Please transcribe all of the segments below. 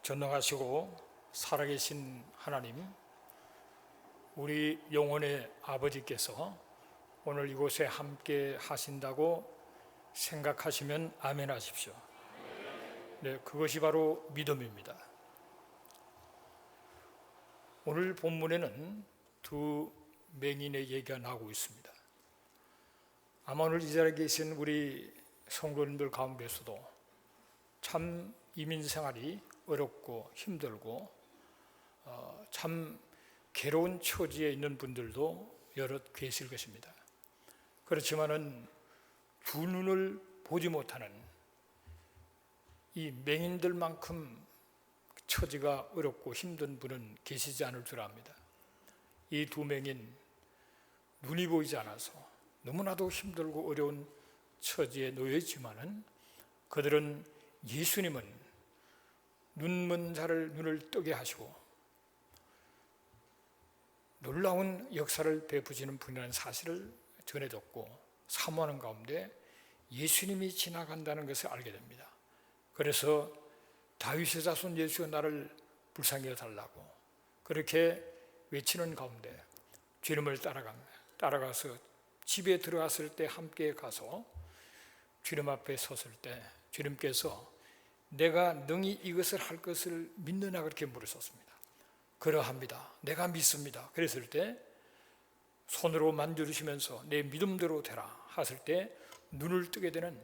전능하시고 살아계신 하나님, 우리 영혼의 아버지께서 오늘 이곳에 함께 하신다고 생각하시면 아멘 하십시오. 네, 그것이 바로 믿음입니다. 오늘 본문에는 두 맹인의 얘기가 나오고 있습니다. 아마 오늘 이 자리에 계신 우리 성도님들 가운데서도 참 이민 생활이 어렵고 힘들고 참 괴로운 처지에 있는 분들도 여럿 계실 것입니다. 그렇지만은 두 눈을 보지 못하는 이 맹인들만큼 처지가 어렵고 힘든 분은 계시지 않을 줄 압니다. 이 두 맹인, 눈이 보이지 않아서 너무나도 힘들고 어려운 처지에 놓여 있지만은 그들은 예수님은 눈먼 자를 눈을 뜨게 하시고 놀라운 역사를 베푸시는 분이라는 사실을 전해줬고 사모하는 가운데 예수님이 지나간다는 것을 알게 됩니다. 그래서 다윗의 자손 예수여 나를 불쌍히 여달라고 그렇게 외치는 가운데 주님을 따라가서 집에 들어갔을 때 함께 가서 주님 앞에 섰을 때 주님께서 내가 능히 이것을 할 것을 믿느냐 그렇게 물으셨습니다. 그러합니다. 내가 믿습니다. 그랬을 때 손으로 만져주시면서 내 믿음대로 되라 하실 때 눈을 뜨게 되는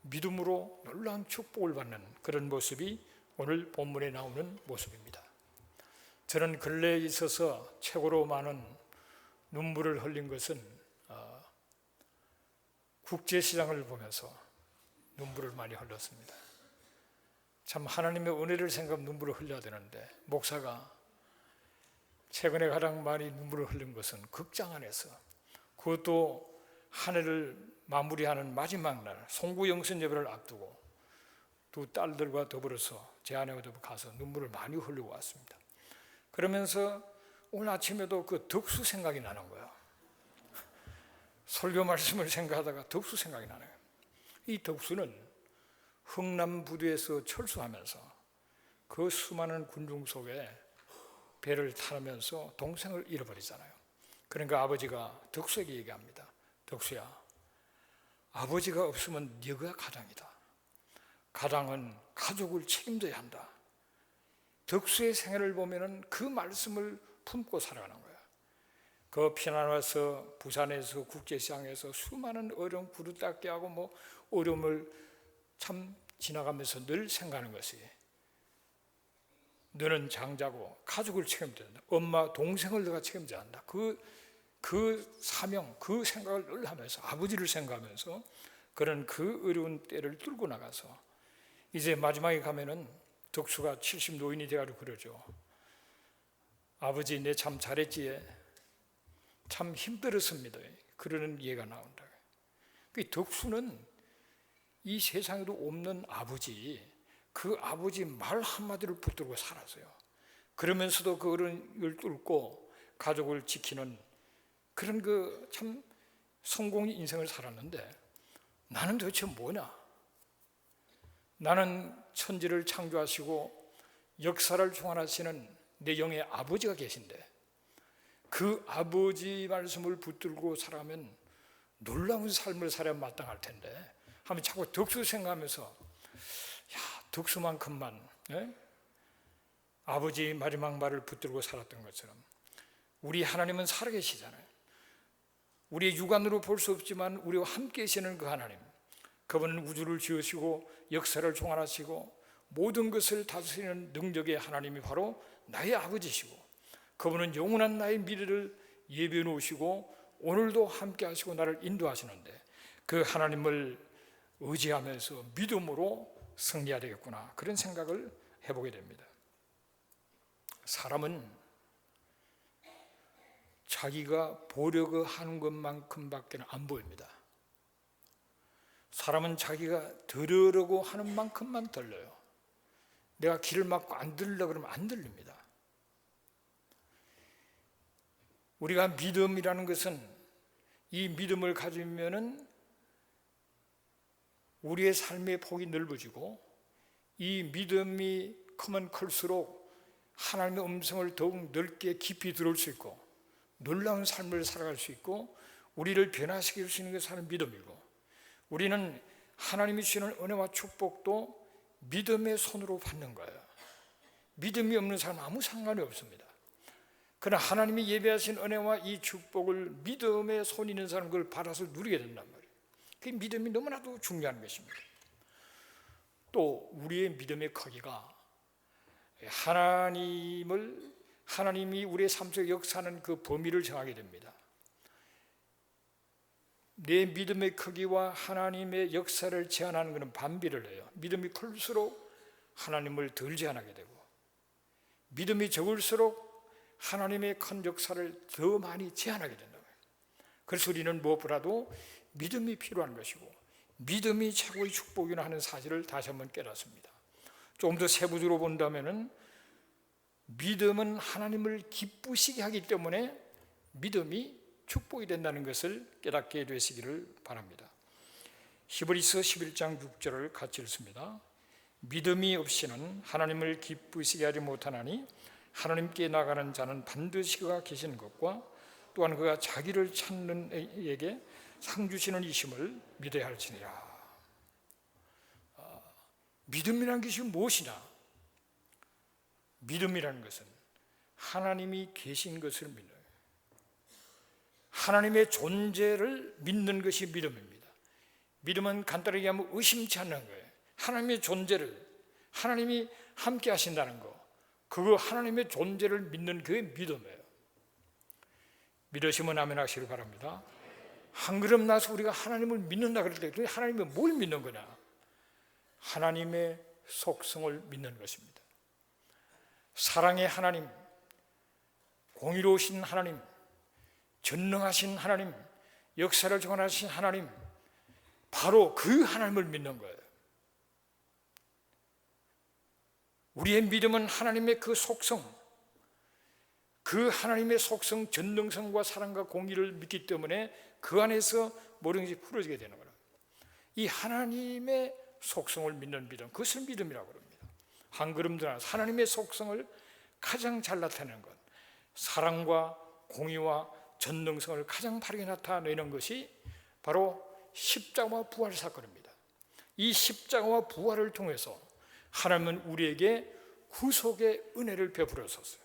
믿음으로 놀라운 축복을 받는 그런 모습이 오늘 본문에 나오는 모습입니다. 저는 근래에 있어서 최고로 많은 눈물을 흘린 것은 국제시장을 보면서 눈물을 많이 흘렸습니다. 참 하나님의 은혜를 생각하면 눈물을 흘려야 되는데 목사가 최근에 가장 많이 눈물을 흘린 것은 극장 안에서, 그것도 한 해를 마무리하는 마지막 날 송구 영신 예배를 앞두고 두 딸들과 더불어서 제 아내와 더불어 가서 눈물을 많이 흘리고 왔습니다. 그러면서 오늘 아침에도 그 덕수 생각이 나는 거예요. 설교 말씀을 생각하다가 덕수 생각이 나네요. 이 덕수는 흥남부두에서 철수하면서 그 수많은 군중 속에 배를 타면서 동생을 잃어버리잖아요. 그러니까 아버지가 덕수에게 얘기합니다. 덕수야, 아버지가 없으면 네가 가장이다. 가장은 가족을 책임져야 한다. 덕수의 생애를 보면은 그 말씀을 품고 살아가는 거야. 그 피난 와서 부산에서 국제시장에서 수많은 어려운 구두 닦게 하고 어려움을 참 지나가면서 늘 생각하는 것이 너는 장자고 가족을 책임져야 한다. 엄마, 동생을 내가 책임져야 한다. 그 사명, 그 생각을 늘 하면서 아버지를 생각하면서 그런 그 어려운 때를 뚫고 나가서 이제 마지막에 가면은 덕수가 70 노인이 돼가지고 그러죠. 아버지 내 참 잘했지에 참 힘들었습니다. 그러는 예가 나온다. 그 덕수는 이 세상에도 없는 아버지, 그 아버지 말 한마디를 붙들고 살았어요. 그러면서도 그 어려움을 뚫고 가족을 지키는 그런 그 참 성공의 인생을 살았는데 나는 도대체 뭐냐? 나는 천지를 창조하시고 역사를 총괄하시는 내 영의 아버지가 계신데 그 아버지 말씀을 붙들고 살아가면 놀라운 삶을 살아야 마땅할 텐데 하면 자꾸 덕수 생각하면서 덕수만큼만 아버지 마지막 말을 붙들고 살았던 것처럼 우리 하나님은 살아계시잖아요. 우리의 육안으로 볼 수 없지만 우리와 함께 계시는 그 하나님, 그분은 우주를 지으시고 역사를 총괄하시고 모든 것을 다스리는 능력의 하나님이 바로 나의 아버지시고 그분은 영원한 나의 미래를 예비해 놓으시고 오늘도 함께 하시고 나를 인도하시는데 그 하나님을 의지하면서 믿음으로 승리해야 되겠구나, 그런 생각을 해보게 됩니다. 사람은 자기가 보려고 하는 것만큼밖에 안 보입니다. 사람은 자기가 들으려고 하는 만큼만 들려요. 내가 귀를 막고 안 들으려고 그러면 안 들립니다. 우리가 믿음이라는 것은 이 믿음을 가지면은 우리의 삶의 폭이 넓어지고 이 믿음이 크면 클수록 하나님의 음성을 더욱 넓게 깊이 들을 수 있고 놀라운 삶을 살아갈 수 있고 우리를 변화시킬 수 있는 것이 하는 믿음이고, 우리는 하나님이 주시는 은혜와 축복도 믿음의 손으로 받는 거예요. 믿음이 없는 사람은 아무 상관이 없습니다. 그러나 하나님이 예배하신 은혜와 이 축복을 믿음의 손이 있는 사람은 그걸 받아서 누리게 된단 말이에요. 그 믿음이 너무나도 중요한 것입니다. 또 우리의 믿음의 크기가 하나님이 우리의 삶 속에 역사하는 그 범위를 정하게 됩니다. 내 믿음의 크기와 하나님의 역사를 제한하는 것은 반비를 해요. 믿음이 클수록 하나님을 덜 제한하게 되고, 믿음이 적을수록 하나님의 큰 역사를 더 많이 제한하게 된다고요. 그래서 우리는 무엇보다도 믿음이 필요한 것이고 믿음이 최고의 축복이라 하는 사실을 다시 한번 깨닫습니다. 좀 더 세부적으로 본다면 믿음은 하나님을 기쁘시게 하기 때문에 믿음이 축복이 된다는 것을 깨닫게 되시기를 바랍니다. 히브리서 11장 6절을 같이 읽습니다. 믿음이 없이는 하나님을 기쁘시게 하지 못하나니 하나님께 나가는 자는 반드시 그가 계시는 것과 또한 그가 자기를 찾는 이에게 상 주시는 이심을 믿어야 할지니라. 믿음이라는 것이 무엇이냐? 믿음이라는 것은 하나님이 계신 것을 믿는, 하나님의 존재를 믿는 것이 믿음입니다. 믿음은 간단하게 하면 의심치 않는 거예요. 하나님의 존재를, 하나님이 함께 하신다는 거, 그거 하나님의 존재를 믿는 그게 믿음이에요. 믿으시면 아멘 하시길 바랍니다. 한 걸음 나서 우리가 하나님을 믿는다 그럴 때 하나님이 뭘 믿는 거냐? 하나님의 속성을 믿는 것입니다. 사랑의 하나님, 공의로우신 하나님, 전능하신 하나님, 역사를 주관하신 하나님, 바로 그 하나님을 믿는 거예요. 우리의 믿음은 하나님의 그 속성, 그 하나님의 속성, 전능성과 사랑과 공의를 믿기 때문에 그 안에서 모든 것이 풀어지게 되는 거예요. 이 하나님의 속성을 믿는 믿음, 그것을 믿음이라고 합니다. 한 걸음 더 나아가서 하나님의 속성을 가장 잘 나타내는 것, 사랑과 공의와 전능성을 가장 바르게 나타내는 것이 바로 십자가와 부활 사건입니다. 이 십자가와 부활을 통해서 하나님은 우리에게 구속의 은혜를 베풀었었어요.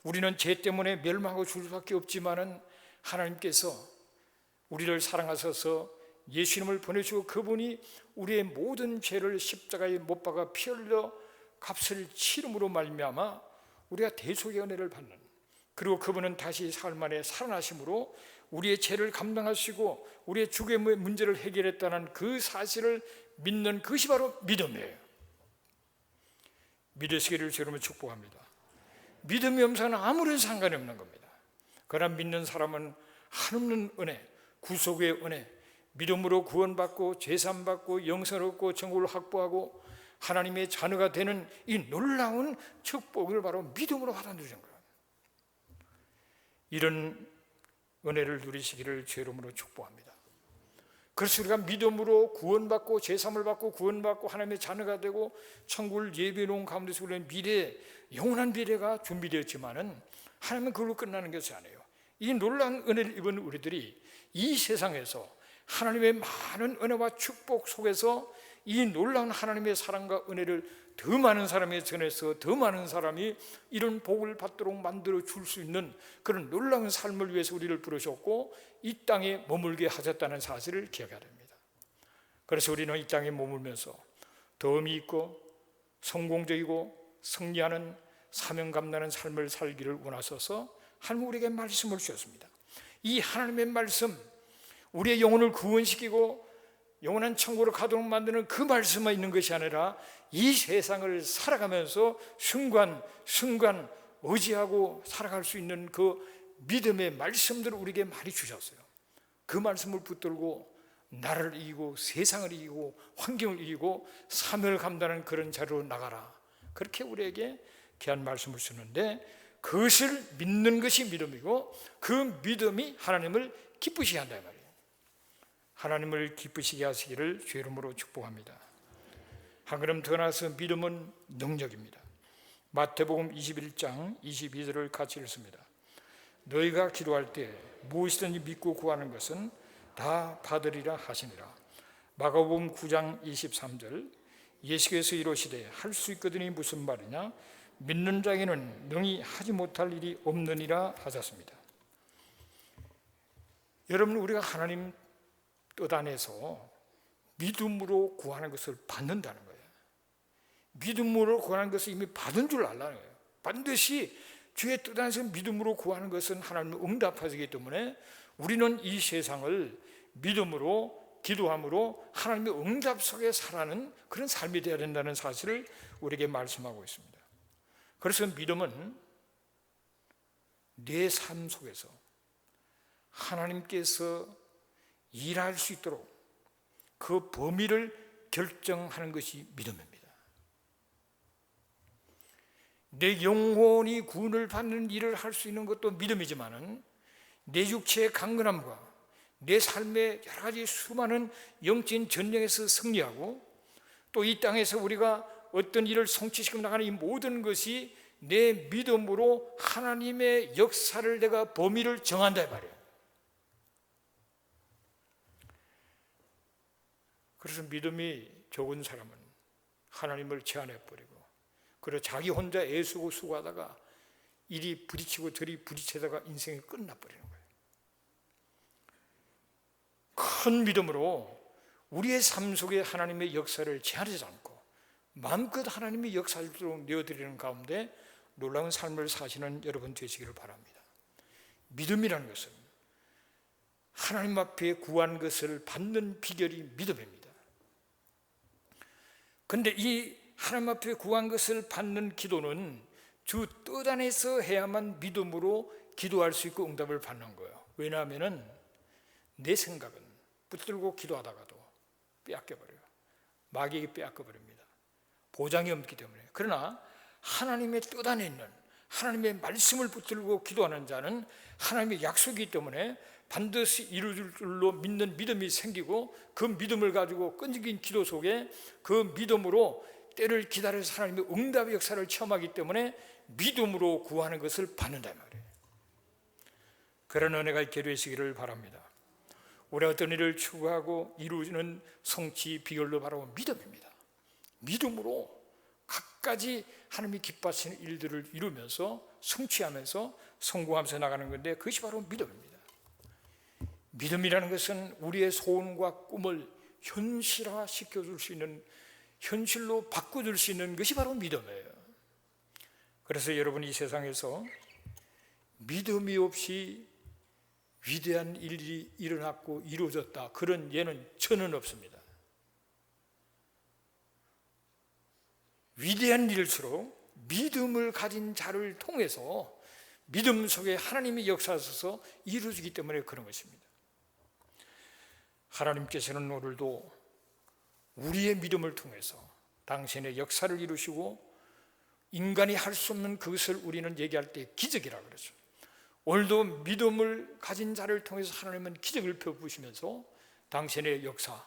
우리는 죄 때문에 멸망하고 죽을 수밖에 없지만은 하나님께서 우리를 사랑하셔서 예수님을 보내주고 그분이 우리의 모든 죄를 십자가에 못 박아 피 흘려 값을 치름으로 말미암아 우리가 대속의 은혜를 받는, 그리고 그분은 다시 사흘 만에 살아나심으로 우리의 죄를 감당하시고 우리의 죽음의 문제를 해결했다는 그 사실을 믿는 그것이 바로 믿음이에요. 믿으시기를 주님을 축복합니다. 믿음이 없어서는 아무런 상관이 없는 겁니다. 그러나 믿는 사람은 한없는 은혜, 구속의 은혜, 믿음으로 구원받고 죄사함받고 영생을 얻고 천국을 확보하고 하나님의 자녀가 되는 이 놀라운 축복을 바로 믿음으로 받아들이는 거예요. 이런 은혜를 누리시기를 주의 이름으로 축복합니다. 그래서 우리가 믿음으로 구원받고 죄사함을 받고 구원받고 하나님의 자녀가 되고 천국을 예비해 놓은 가운데서 우리는 미래, 영원한 미래가 준비되었지만은 하나님은 그걸로 끝나는 것이 아니에요. 이 놀라운 은혜를 입은 우리들이 이 세상에서 하나님의 많은 은혜와 축복 속에서 이 놀라운 하나님의 사랑과 은혜를 더 많은 사람에 전해서 더 많은 사람이 이런 복을 받도록 만들어 줄 수 있는 그런 놀라운 삶을 위해서 우리를 부르셨고 이 땅에 머물게 하셨다는 사실을 기억해야 됩니다. 그래서 우리는 이 땅에 머물면서 덤이 있고 성공적이고 승리하는 사명 감당하는 삶을 살기를 원하셔서 하나님 우리에게 말씀을 주셨습니다. 이 하나님의 말씀, 우리의 영혼을 구원시키고 영원한 천국으로 가도록 만드는 그 말씀만 있는 것이 아니라 이 세상을 살아가면서 순간 의지하고 살아갈 수 있는 그 믿음의 말씀들을 우리에게 많이 주셨어요. 그 말씀을 붙들고 나를 이기고 세상을 이기고 환경을 이기고 사명을 감당하는 그런 자리로 나가라, 그렇게 우리에게 귀한 말씀을 주는데, 그것을 믿는 것이 믿음이고 그 믿음이 하나님을 기쁘시게 한다 이 말이에요. 하나님을 기쁘시게 하시기를 주의 이름으로 축복합니다. 한 걸음 더 나아가서 믿음은 능력입니다. 마태복음 21장 22절을 같이 읽습니다. 너희가 기도할 때 무엇이든지 믿고 구하는 것은 다 받으리라 하시니라. 마가복음 9장 23절 예수께서 이르시되 할 수 있거든이 무슨 말이냐, 믿는 자에게는 능히 하지 못할 일이 없느니라 하셨습니다. 여러분, 우리가 하나님 뜻 안에서 믿음으로 구하는 것을 받는다는 거예요. 믿음으로 구하는 것을 이미 받은 줄 알라는 거예요. 반드시 주의 뜻 안에서 믿음으로 구하는 것은 하나님의 응답하시기 때문에 우리는 이 세상을 믿음으로, 기도함으로 하나님의 응답 속에 살아가는 그런 삶이 되어야 된다는 사실을 우리에게 말씀하고 있습니다. 그래서 믿음은 내 삶 속에서 하나님께서 일할 수 있도록 그 범위를 결정하는 것이 믿음입니다. 내 영혼이 구원을 받는 일을 할 수 있는 것도 믿음이지만은 내 육체의 강건함과 내 삶의 여러 가지 수많은 영적인 전쟁에서 승리하고 또 이 땅에서 우리가 어떤 일을 성취시켜 나가는 이 모든 것이 내 믿음으로 하나님의 역사를 내가 범위를 정한다 말이에요. 그래서 믿음이 적은 사람은 하나님을 제한해버리고 그리고 자기 혼자 애쓰고 수고하다가 이리 부딪히고 저리 부딪히다가 인생이 끝나버리는 거예요. 큰 믿음으로 우리의 삶 속에 하나님의 역사를 제한하지 않고 마음껏 하나님의 역사를 내어드리는 가운데 놀라운 삶을 사시는 여러분 되시기를 바랍니다. 믿음이라는 것은 하나님 앞에 구한 것을 받는 비결이 믿음입니다. 그런데 이 하나님 앞에 구한 것을 받는 기도는 주 뜻 안에서 해야만 믿음으로 기도할 수 있고 응답을 받는 거예요. 왜냐하면 내 생각은 붙들고 기도하다가도 빼앗겨버려요. 마귀에게 빼앗겨버립니다. 보장이 없기 때문에. 그러나 하나님의 뜻 안에 있는 하나님의 말씀을 붙들고 기도하는 자는 하나님의 약속이기 때문에 반드시 이루어질 줄로 믿는 믿음이 생기고 그 믿음을 가지고 끈질긴 기도 속에 그 믿음으로 때를 기다려서 하나님의 응답의 역사를 체험하기 때문에 믿음으로 구하는 것을 받는다 말이에요. 그런 은혜가 있게 되시기를 바랍니다. 우리가 어떤 일을 추구하고 이루어지는 성취 비결로 바로 믿음입니다. 믿음으로 갖가지 하나님이 기뻐하시는 일들을 이루면서 성취하면서 성공하면서 나가는 건데 그것이 바로 믿음입니다. 믿음이라는 것은 우리의 소원과 꿈을 현실화 시켜줄 수 있는, 현실로 바꿔줄 수 있는 것이 바로 믿음이에요. 그래서 여러분이 이 세상에서 믿음이 없이 위대한 일이 일어났고 이루어졌다, 그런 예는 저는 없습니다. 위대한 일일수록 믿음을 가진 자를 통해서 믿음 속에 하나님의 역사하셔서 이루어지기 때문에 그런 것입니다. 하나님께서는 오늘도 우리의 믿음을 통해서 당신의 역사를 이루시고 인간이 할 수 없는 그것을 우리는 얘기할 때 기적이라고 그러죠. 오늘도 믿음을 가진 자를 통해서 하나님은 기적을 펴부으시면서 당신의 역사,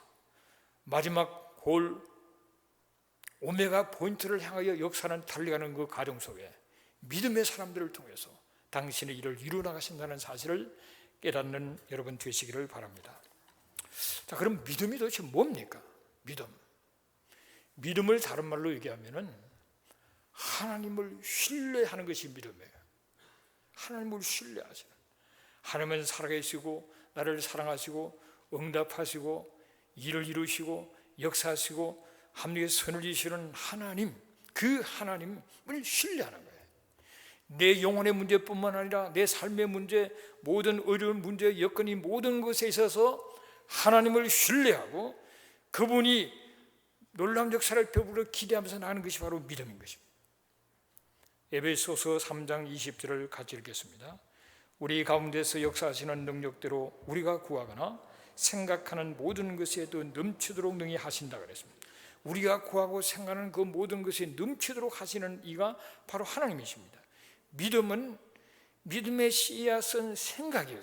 마지막 골 오메가 포인트를 향하여 역사는 달려가는 그 과정 속에 믿음의 사람들을 통해서 당신의 일을 이루어 나가신다는 사실을 깨닫는 여러분 되시기를 바랍니다. 자, 그럼 믿음이 도대체 뭡니까? 믿음을 다른 말로 얘기하면은 하나님을 신뢰하는 것이 믿음이에요. 하나님을 신뢰하시는, 하나님은 살아계시고 나를 사랑하시고 응답하시고 일을 이루시고 역사하시고 합리의 선을 이시는 하나님, 그 하나님을 신뢰하는 거예요. 내 영혼의 문제뿐만 아니라 내 삶의 문제, 모든 어려운 문제, 여건이 모든 것에 있어서 하나님을 신뢰하고 그분이 놀라운 역사를 펴부려 기대하면서 나가는 것이 바로 믿음인 것입니다. 에베소서 3장 20절을 같이 읽겠습니다. 우리 가운데서 역사하시는 능력대로 우리가 구하거나 생각하는 모든 것에도 넘치도록 능히 하신다 그랬습니다. 우리가 구하고 생각하는 그 모든 것이 넘치도록 하시는 이가 바로 하나님이십니다. 믿음은, 믿음의 씨앗은 생각이에요.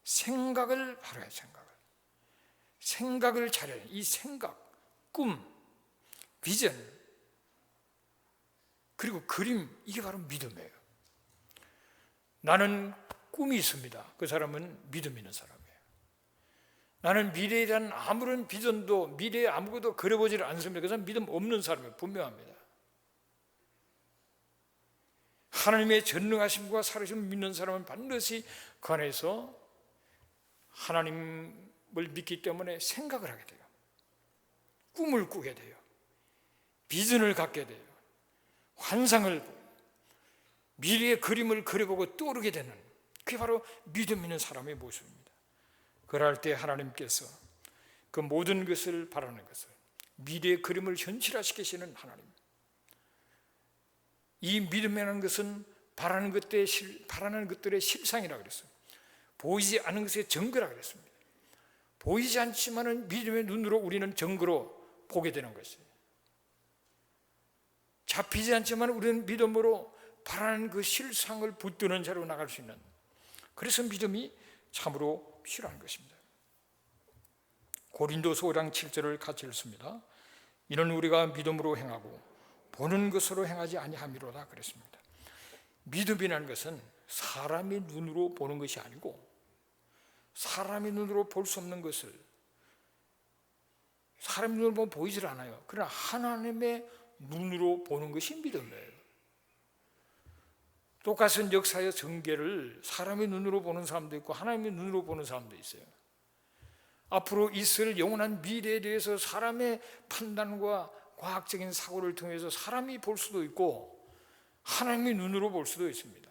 생각을 바로 해요. 생각을 잘해요. 이 생각, 꿈, 비전, 그리고 그림, 이게 바로 믿음이에요. 나는 꿈이 있습니다. 그 사람은 믿음 있는 사람이에요. 나는 미래에 대한 아무런 비전도, 미래에 아무것도 그려보지를 않습니다. 그 사람은 믿음 없는 사람이에요. 분명합니다. 하나님의 전능하심과 살아심을 믿는 사람은 반드시 그 안에서 하나님을 믿기 때문에 생각을 하게 돼요. 꿈을 꾸게 돼요. 비전을 갖게 돼요. 환상을, 미래의 그림을 그려보고 떠오르게 되는, 그게 바로 믿음 있는 사람의 모습입니다. 그럴 때 하나님께서 그 모든 것을 바라는 것을, 미래의 그림을 현실화시키시는 하나님, 이 믿음이라는 것은 바라는 것들의 실상이라고 그랬어요. 보이지 않는 것의 증거라고 그랬습니다. 보이지 않지만은 믿음의 눈으로 우리는 증거로 보게 되는 것이에요. 잡히지 않지만 우리는 믿음으로 바라는 그 실상을 붙드는 자로 나갈 수 있는, 그래서 믿음이 참으로 필요한 것입니다. 고린도서 5장 7절을 같이 읽습니다. 이는 우리가 믿음으로 행하고 보는 것으로 행하지 아니함이로다 그랬습니다. 믿음이라는 것은 사람의 눈으로 보는 것이 아니고, 사람의 눈으로 볼 수 없는 것을, 사람의 눈으로 보면 보이질 않아요. 그러나 하나님의 눈으로 보는 것이 믿음이에요. 똑같은 역사의 전개를 사람의 눈으로 보는 사람도 있고 하나님의 눈으로 보는 사람도 있어요. 앞으로 있을 영원한 미래에 대해서 사람의 판단과 과학적인 사고를 통해서 사람이 볼 수도 있고 하나님의 눈으로 볼 수도 있습니다.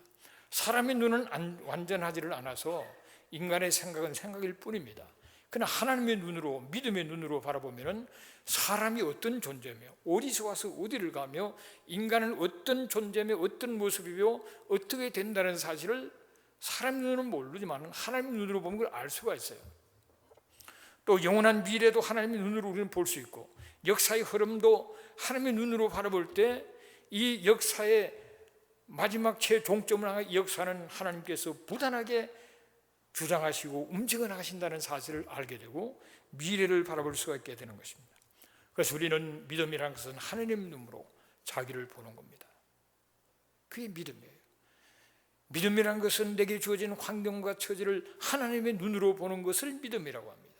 사람의 눈은 완전하지를 않아서 인간의 생각은 생각일 뿐입니다. 그러나 하나님의 눈으로, 믿음의 눈으로 바라보면 사람이 어떤 존재며 어디서 와서 어디를 가며 인간은 어떤 존재며 어떤 모습이며 어떻게 된다는 사실을 사람 눈으로는 모르지만 하나님의 눈으로 보면 그걸 알 수가 있어요. 또 영원한 미래도 하나님의 눈으로 우리는 볼 수 있고, 역사의 흐름도 하나님의 눈으로 바라볼 때 이 역사의 마지막 최종점을 향한 이 역사는 하나님께서 부단하게 주장하시고 움직여 나가신다는 사실을 알게 되고 미래를 바라볼 수가 있게 되는 것입니다. 그래서 우리는 믿음이라는 것은 하나님 눈으로 자기를 보는 겁니다. 그게 믿음이에요. 믿음이라는 것은 내게 주어진 환경과 처지를 하나님의 눈으로 보는 것을 믿음이라고 합니다.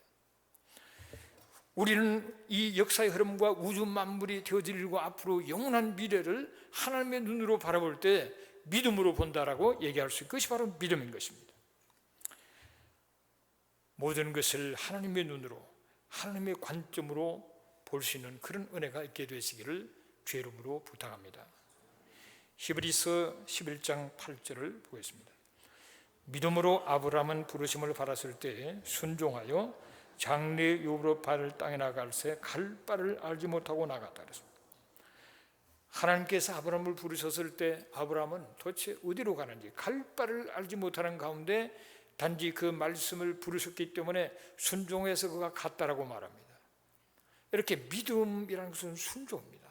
우리는 이 역사의 흐름과 우주 만물이 되어질 일과 앞으로 영원한 미래를 하나님의 눈으로 바라볼 때 믿음으로 본다라고 얘기할 수 있고, 그것이 바로 믿음인 것입니다. 모든 것을 하나님의 눈으로, 하나님의 관점으로 볼 수 있는 그런 은혜가 있게 되시기를 주의 이름으로 부탁합니다. 히브리서 11장 8절을 보겠습니다. 믿음으로 아브라함은 부르심을 받았을 때 순종하여 장래 유업으로 발을 땅에 나갈새 갈 바를 알지 못하고 나갔다 그랬습니다. 하나님께서 아브라함을 부르셨을 때 아브라함은 도대체 어디로 가는지 갈 바를 알지 못하는 가운데 단지 그 말씀을 부르셨기 때문에 순종해서 그가 갔다라고 말합니다. 이렇게 믿음이라는 것은 순종입니다.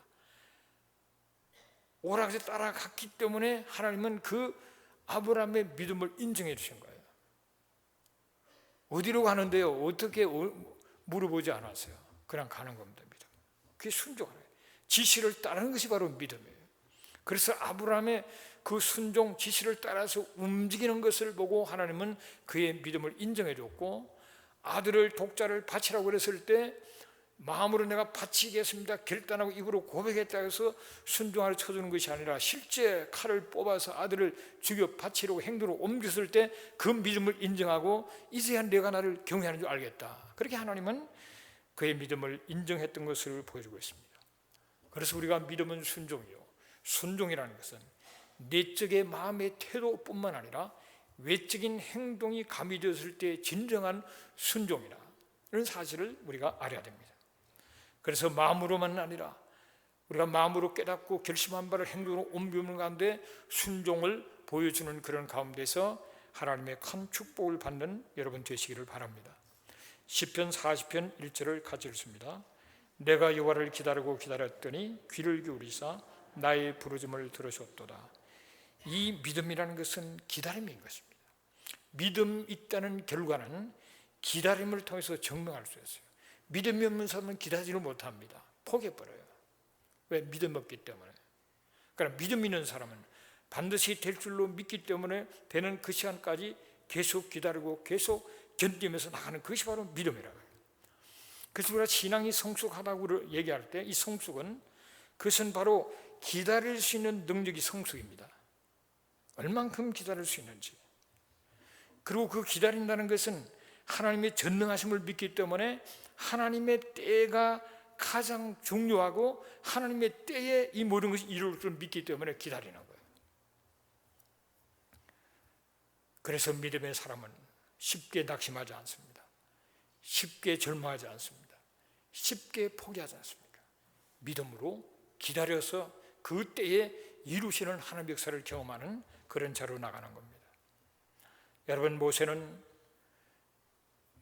오락에 따라갔기 때문에 하나님은 그 아브라함의 믿음을 인정해 주신 거예요. 어디로 가는데요? 어떻게 물어보지 않았어요. 그냥 가는 겁니다. 믿음. 그게 순종하는 거예요. 지시를 따르는 것이 바로 믿음이에요. 그래서 아브라함의 그 순종 지시를 따라서 움직이는 것을 보고 하나님은 그의 믿음을 인정해 줬고, 아들을 독자를 바치라고 그랬을 때 마음으로 내가 바치겠습니다 결단하고 입으로 고백했다 해서 순종하려 쳐주는 것이 아니라 실제 칼을 뽑아서 아들을 죽여 바치려고 행동으로 옮겼을 때 그 믿음을 인정하고 이제야 내가 나를 경외하는 줄 알겠다. 그렇게 하나님은 그의 믿음을 인정했던 것을 보여주고 있습니다. 그래서 우리가 믿음은 순종이요, 순종이라는 것은 내적의 마음의 태도뿐만 아니라 외적인 행동이 가미되었을 때 진정한 순종이라, 이런 사실을 우리가 알아야 됩니다. 그래서 마음으로만 아니라 우리가 마음으로 깨닫고 결심한 바를 행동으로 옮기는 가운데 순종을 보여주는 그런 가운데서 하나님의 큰 축복을 받는 여러분 되시기를 바랍니다. 시편 40편 1절을 같이 읽습니다. 내가 여호와를 기다리고 기다렸더니 귀를 기울이사 나의 부르짖음을 들으셨도다. 이 믿음이라는 것은 기다림인 것입니다. 믿음 있다는 결과는 기다림을 통해서 증명할 수 있어요. 믿음이 없는 사람은 기다리지를 못합니다. 포기해버려요. 왜? 믿음 없기 때문에. 그러니까 믿음 있는 사람은 반드시 될 줄로 믿기 때문에 되는 그 시간까지 계속 기다리고 계속 견디면서 나가는 것이 바로 믿음이라고 해요. 그래서 우리가 신앙이 성숙하다고 얘기할 때 이 성숙은 그것은 바로 기다릴 수 있는 능력이 성숙입니다. 얼만큼 기다릴 수 있는지. 그리고 그 기다린다는 것은 하나님의 전능하심을 믿기 때문에 하나님의 때가 가장 중요하고 하나님의 때에 이 모든 것이 이룰 줄 믿기 때문에 기다리는 거예요. 그래서 믿음의 사람은 쉽게 낙심하지 않습니다. 쉽게 절망하지 않습니다. 쉽게 포기하지 않습니다. 믿음으로 기다려서 그 때에 이루시는 하나님의 역사를 경험하는 그런 자로 나가는 겁니다. 여러분, 모세는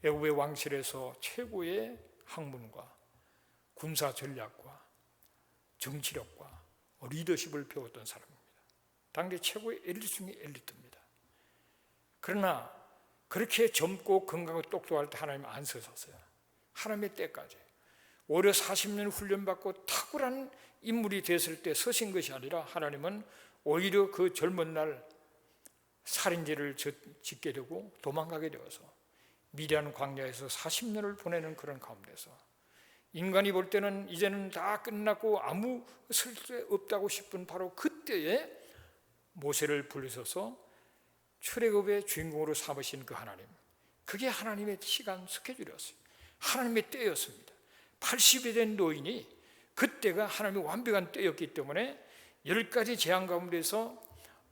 애굽의 왕실에서 최고의 학문과 군사 전략과 정치력과 리더십을 배웠던 사람입니다. 당대 최고의 엘리트 중에 엘리트입니다. 그러나 그렇게 젊고 건강하고 똑똑할 때 하나님 안 쓰셨어요. 하나님의 때까지 오히려 40년 훈련받고 탁월한 인물이 됐을 때 서신 것이 아니라 하나님은 오히려 그 젊은 날 살인죄를 짓게 되고 도망가게 되어서 미디안 광야에서 40년을 보내는 그런 가운데서 인간이 볼 때는 이제는 다 끝났고 아무 쓸데없다고 싶은 바로 그때에 모세를 불러서서 출애굽의 주인공으로 삼으신 그 하나님, 그게 하나님의 시간 스케줄이었어요. 하나님의 때였습니다. 80이 된 노인이 그때가 하나님의 완벽한 때였기 때문에 10가지 재앙 가운데서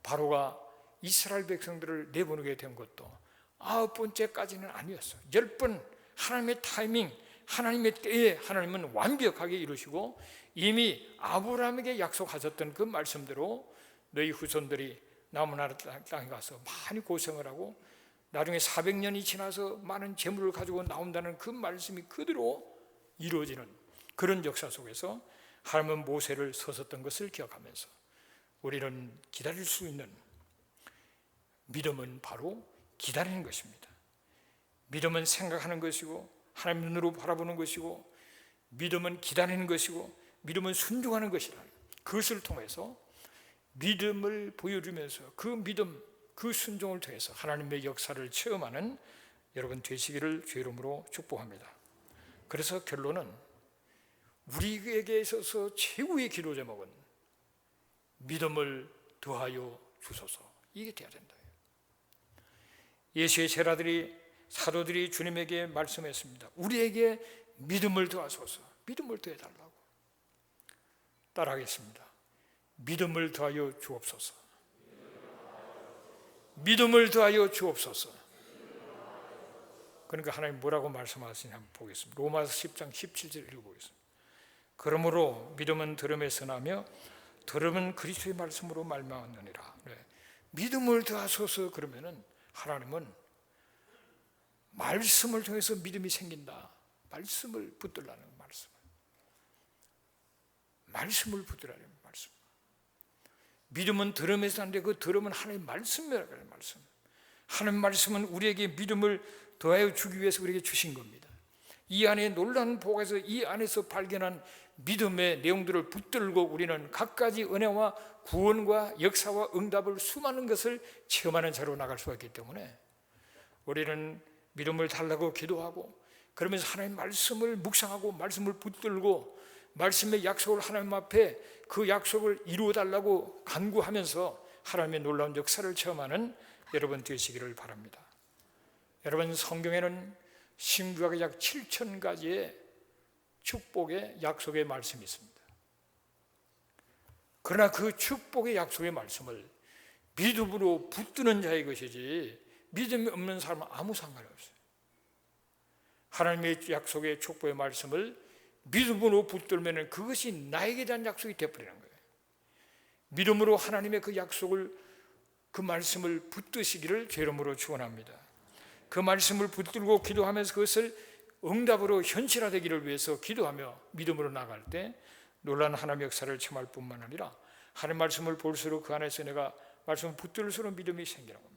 바로가 이스라엘 백성들을 내보내게 된 것도 9번째까지는 아니었어요. 10번 하나님의 타이밍, 하나님의 때에 하나님은 완벽하게 이루시고 이미 아브라함에게 약속하셨던 그 말씀대로 너희 후손들이 남은 나라 땅에 가서 많이 고생을 하고 나중에 400년이 지나서 많은 재물을 가지고 나온다는 그 말씀이 그대로 이루어지는 그런 역사 속에서 하나님은 모세를 서셨던 것을 기억하면서 우리는 기다릴 수 있는 믿음은 바로 기다리는 것입니다. 믿음은 생각하는 것이고 하나님 눈으로 바라보는 것이고 믿음은 기다리는 것이고 믿음은 순종하는 것이라. 그것을 통해서 믿음을 보여주면서 그 믿음, 그 순종을 통해서 하나님의 역사를 체험하는 여러분 되시기를 주의 이름으로 축복합니다. 그래서 결론은 우리에게 있어서 최고의 기도 제목은 믿음을 더하여 주소서, 이게 돼야 된다. 예수의 제자들이 사도들이 주님에게 말씀했습니다. 우리에게 믿음을 더하소서. 믿음을 더해달라고. 따라하겠습니다. 믿음을 더하여 주옵소서. 믿음을 더하여 주옵소서. 그러니까 하나님 뭐라고 말씀하시는지 한번 보겠습니다. 로마서 10장 17절 읽어보겠습니다. 그러므로 믿음은 들음에서 나며 들음은 그리스도의 말씀으로 말미암느니라. 네. 믿음을 더하소서. 그러면은 하나님은 말씀을 통해서 믿음이 생긴다. 말씀을 붙들라는 말씀을 붙들라는 말씀. 믿음은 들음에서 하는데 그 들음은 하나님의 말씀이라고 하는 말씀. 하나님의 말씀은 우리에게 믿음을 더하여 주기 위해서 우리에게 주신 겁니다. 이 안에 놀라운 복에서 이 안에서 발견한 믿음의 내용들을 붙들고 우리는 갖가지 은혜와 구원과 역사와 응답을 수많은 것을 체험하는 자로 나갈 수가 있기 때문에 우리는 믿음을 달라고 기도하고 그러면서 하나님의 말씀을 묵상하고 말씀을 붙들고 말씀의 약속을 하나님 앞에 그 약속을 이루어달라고 간구하면서 하나님의 놀라운 역사를 체험하는 여러분 되시기를 바랍니다. 여러분, 성경에는 신구약에 약 7,000가지의 축복의 약속의 말씀이 있습니다. 그러나 그 축복의 약속의 말씀을 믿음으로 붙드는 자의 것이지 믿음이 없는 사람은 아무 상관이 없어요. 하나님의 약속의 축복의 말씀을 믿음으로 붙들면 그것이 나에게 대한 약속이 되어버리는 거예요. 믿음으로 하나님의 그 약속을, 그 말씀을 붙드시기를 주 이름으로 축원합니다. 그 말씀을 붙들고 기도하면서 그것을 응답으로 현실화되기를 위해서 기도하며 믿음으로 나갈 때 놀라운 하나님의 역사를 체험할 뿐만 아니라 하나님의 말씀을 볼수록 그 안에서 내가 말씀을 붙들수록 믿음이 생기는 겁니다.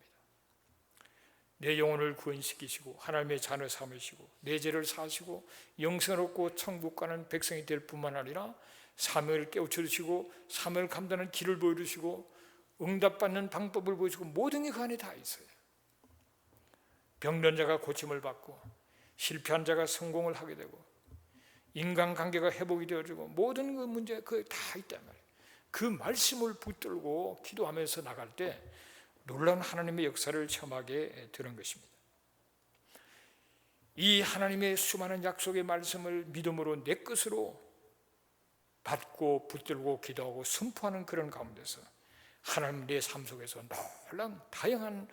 내 영혼을 구원시키시고 하나님의 자녀 삼으시고 내 죄를 사시고 영생을 얻고 천국 가는 백성이 될 뿐만 아니라 사명을 깨우쳐 주시고 사명을 감당하는 길을 보여주시고 응답받는 방법을 보여주고 모든 게 그 안에 다 있어요. 병든 자가 고침을 받고 실패한 자가 성공을 하게 되고 인간관계가 회복이 되어지고 모든 그 문제 그 다 있단 말이에요. 그 말씀을 붙들고 기도하면서 나갈 때 놀라운 하나님의 역사를 체험하게 되는 것입니다. 이 하나님의 수많은 약속의 말씀을 믿음으로 내 것으로 받고 붙들고 기도하고 선포하는 그런 가운데서 하나님 내 삶 속에서 놀라운 다양한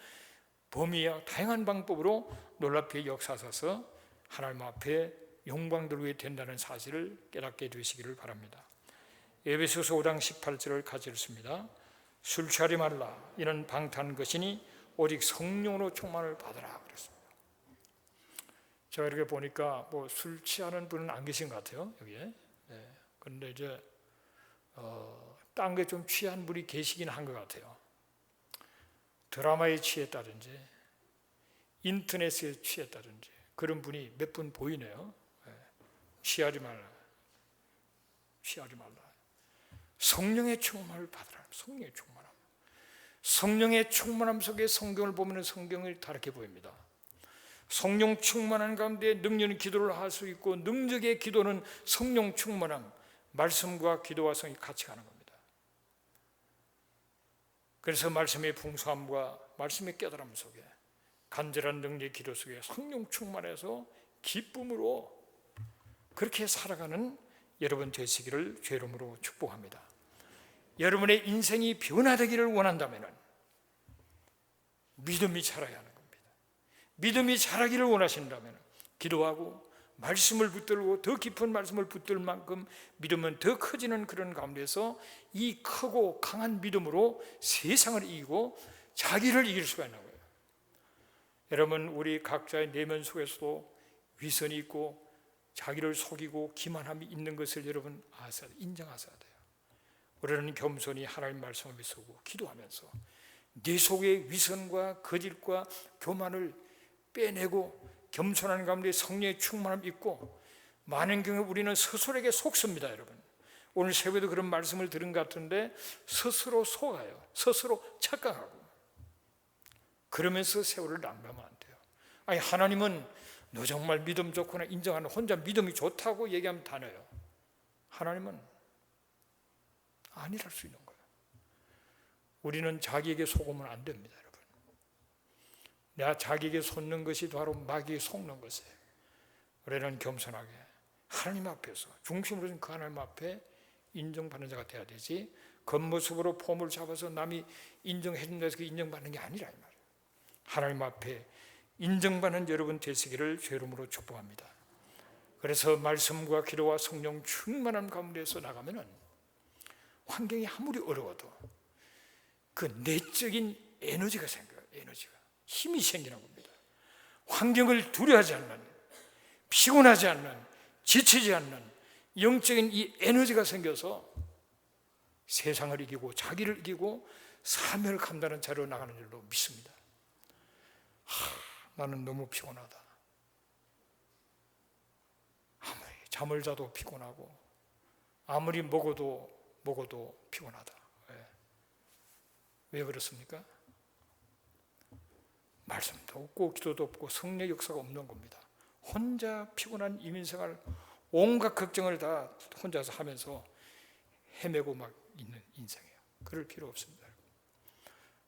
범위와 다양한 방법으로 놀랍게 역사하셔서 하나님 앞에 영광 돌리게 된다는 사실을 깨닫게 되시기를 바랍니다. 에베소서 5장 18절을 같이 읽습니다. 술 취하지 말라. 이는 방탕한 것이니 오직 성령으로 충만을 받으라 그랬습니다. 제가 이렇게 보니까 뭐 술 취하는 분은 안 계신 것 같아요, 여기에. 네. 그런데 이제 딴 게 좀 취한 분이 계시긴 한 것 같아요. 드라마에 취했다든지 인터넷에 취했다든지 그런 분이 몇 분 보이네요. 네. 취하지 말라. 취하지 말라. 성령의 충만을 받으라. 성령의 충만함. 성령의 충만함 속에 성경을 보면 성경을 다르게 보입니다. 성령 충만한 가운데 능력의 기도를 할 수 있고 능력의 기도는 성령 충만함, 말씀과 기도와 성이 같이 가는 겁니다. 그래서 말씀의 풍성함과 말씀의 깨달음 속에 간절한 능력의 기도 속에 성령 충만해서 기쁨으로 그렇게 살아가는 여러분 되시기를 주의 이름으로 축복합니다. 여러분의 인생이 변화되기를 원한다면 믿음이 자라야 하는 겁니다. 믿음이 자라기를 원하신다면 기도하고 말씀을 붙들고 더 깊은 말씀을 붙들 만큼 믿음은 더 커지는 그런 가운데서 이 크고 강한 믿음으로 세상을 이기고 자기를 이길 수가 있는 거예요. 여러분, 우리 각자의 내면 속에서도 위선이 있고 자기를 속이고 기만함이 있는 것을 여러분 아셔야 돼요. 인정하셔야 돼요. 우리는 겸손히 하나님 말씀 앞에 서고 기도하면서 내 속의 위선과 거짓과 교만을 빼내고 겸손한 가운데 성령의 충만함이 있고 많은 경우 우리는 스스로에게 속습니다. 여러분, 오늘 새벽에도 그런 말씀을 들은 것 같은데 스스로 속아요. 스스로 착각하고 그러면서 세월을 낭비하면 안 돼요. 아니, 하나님은 너 정말 믿음 좋구나 인정하는, 혼자 믿음이 좋다고 얘기하면 다네요. 하나님은 아니랄 수 있는 거예요. 우리는 자기에게 속으면 안 됩니다. 여러분, 내가 자기에게 속는 것이 바로 마귀에게 속는 것이에요. 우리는 겸손하게 하나님 앞에서 중심으로 둔 그 하나님 앞에 인정받는 자가 돼야 되지, 겉모습으로 폼을 잡아서 남이 인정해 준다 해서 인정받는 게 아니라 이 말이에요. 하나님 앞에 인정받는 여러분 되시기를 주의 이름으로 축복합니다. 그래서 말씀과 기도와 성령 충만한 가운데서 나가면은 환경이 아무리 어려워도 그 내적인 에너지가 생겨요. 에너지가, 힘이 생기는 겁니다. 환경을 두려워하지 않는, 피곤하지 않는, 지치지 않는 영적인 이 에너지가 생겨서 세상을 이기고 자기를 이기고 사명을 감당하는 자리로 나가는 줄로 믿습니다. 나는 너무 피곤하다. 아무리 잠을 자도 피곤하고 아무리 먹어도 피곤하다. 왜 그렇습니까? 말씀도 없고 기도도 없고 성령의 역사가 없는 겁니다. 혼자 피곤한 이민생활, 온갖 걱정을 다 혼자서 하면서 헤매고 막 있는 인생이에요. 그럴 필요 없습니다.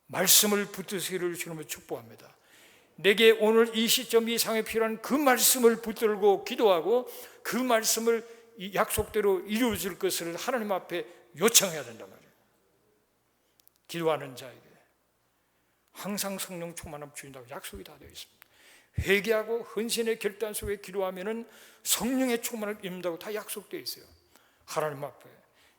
말씀을 붙드시기를 주님을 축복합니다. 내게 오늘 이 시점 이상에 필요한 그 말씀을 붙들고 기도하고 그 말씀을 약속대로 이루어질 것을 하나님 앞에 요청해야 된단 말이에요. 기도하는 자에게 항상 성령 충만함 주신다고 약속이 다 되어 있습니다. 회개하고 헌신의 결단 속에 기도하면은 성령의 충만을 입는다고 다 약속되어 있어요. 하나님 앞에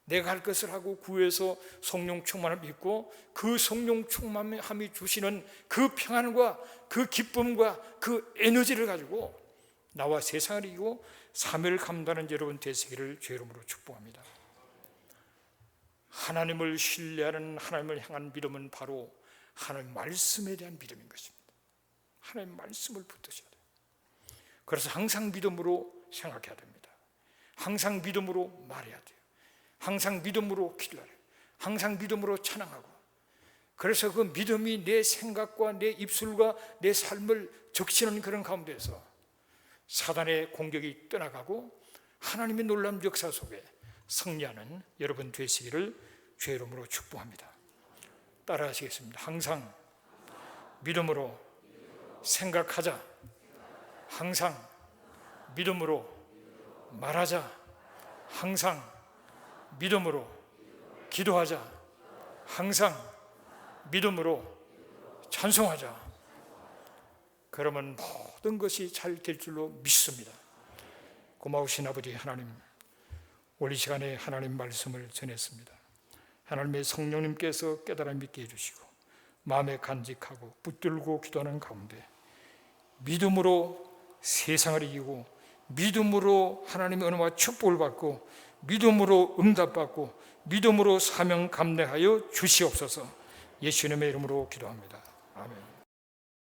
내가 할 것을 하고 구해서 성령 충만을 입고 그 성령 충만함이 주시는 그 평안과 그 기쁨과 그 에너지를 가지고 나와 세상을 이기고 사명을 감당하는 여러분 되시기를 주의 이름으로 축복합니다. 하나님을 신뢰하는, 하나님을 향한 믿음은 바로 하나님 말씀에 대한 믿음인 것입니다. 하나님 말씀을 붙드셔야 돼요. 그래서 항상 믿음으로 생각해야 됩니다. 항상 믿음으로 말해야 돼요. 항상 믿음으로 기도하라. 항상 믿음으로 찬양하고, 그래서 그 믿음이 내 생각과 내 입술과 내 삶을 적시는 그런 가운데서 사단의 공격이 떠나가고 하나님의 놀라운 역사 속에 승리하는 여러분 되시기를 주의 이름으로 축복합니다. 따라하시겠습니다. 항상 믿음으로 생각하자. 항상 믿음으로 말하자. 항상 믿음으로 기도하자. 항상 믿음으로 찬송하자. 그러면 모든 것이 잘 될 줄로 믿습니다. 고마우신 아버지 하나님, 오늘 이 시간에 하나님 말씀을 전했습니다. 하나님의 성령님께서 깨달아 믿게 해주시고 마음에 간직하고 붙들고 기도하는 가운데 믿음으로 세상을 이기고 믿음으로 하나님의 은혜와 축복을 받고 믿음으로 응답받고 믿음으로 사명 감내하여 주시옵소서. 예수님의 이름으로 기도합니다. 아멘.